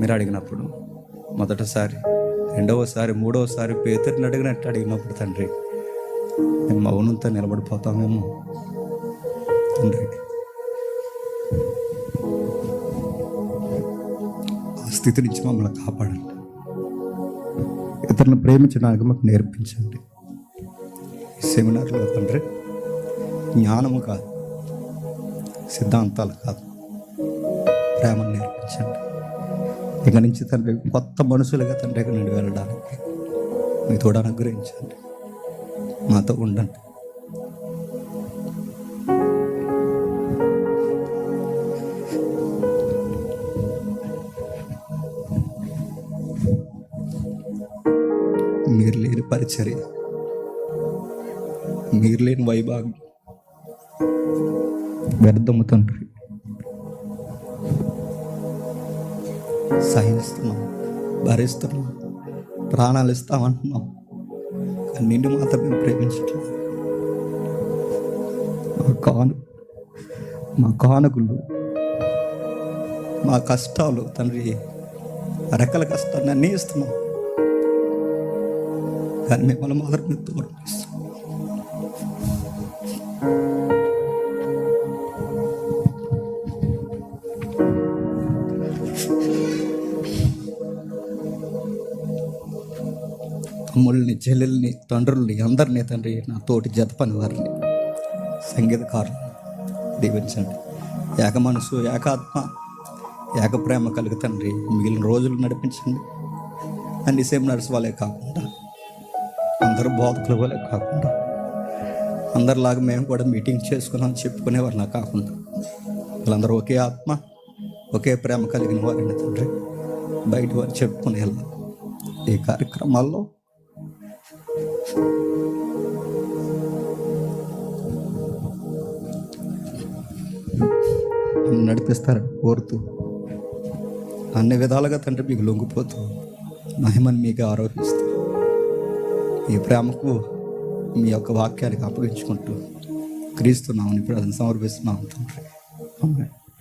మీరు అడిగినప్పుడు, మొదటిసారి, రెండవసారి, మూడవసారి పేతురుని అడిగినట్టు అడిగినప్పుడు తండ్రి మేము మౌనంతో నిలబడిపోతామేమో తండ్రి. ఆ స్థితి నుంచి మమ్మల్ని కాపాడండి. ఇతరులను ప్రేమించడానికి మాకు నేర్పించండి. ఈ సెమినార్లో తండ్రి జ్ఞానము కాదు, సిద్ధాంతాలు కాదు, ప్రేమను నేర్పించండి. ఇక నుంచి తండ్రి కొత్త మనుషులుగా తండ్రి ఇక నుండి వెళ్ళడానికి మీ తోడు అనుగ్రహించండి. మాతో ఉండండి. మీరు లేని పరిచర్య, మీరు లేని వైభాగ్యం వ్యర్థము తండ్రి. సహిస్తున్నాం, భరిస్తున్నాం, ప్రాణాలు ఇస్తామంటున్నాం, కానీ నిన్ను మాత్రం మేము ప్రేమించట్లేదు. మా కానుకలు, మా కష్టాలు తండ్రి, రెక్కల కష్టాన్ని అన్నీ ఇస్తున్నాం, కానీ మిమ్మల్ని మాత్రం మీరు దూరం చేస్తున్నాం. తమ్ముళ్ళని, చెల్లెల్ని, తండ్రుల్ని, అందరినీ తండ్రి, నా తోటి జత పని వారిని, సంగీతకారులను దీవించండి. ఏక మనసు, ఏకాత్మ, ఏక ప్రేమ కలిగి తండ్రి మిగిలిన రోజులు నడిపించండి. అన్ని సెమినార్స్ వాళ్ళే కాకుండా, అందరూ బోధకుల వాళ్ళే కాకుండా, అందరిలాగా మేము కూడా మీటింగ్ చేసుకున్నాం చెప్పుకునేవాళ్ళ కాకుండా, వీళ్ళందరూ ఒకే ఆత్మ, ఒకే ప్రేమ కలిగిన వారిని తండ్రి బయట వారు చెప్పుకునేలా ఈ కార్యక్రమాల్లో నడిపిస్తారని కోరుతూ, అన్ని విధాలుగా తండ్రి మీకు లొంగిపోతూ, మహిమని మీకు ఆరోపిస్తూ, ఈ ప్రేమకు మీ యొక్క వాక్యానికి అప్పగించుకుంటూ క్రీస్తున్నామని ప్రార్థన సమర్పిస్తున్నాం తండ్రి. ఆమేన్.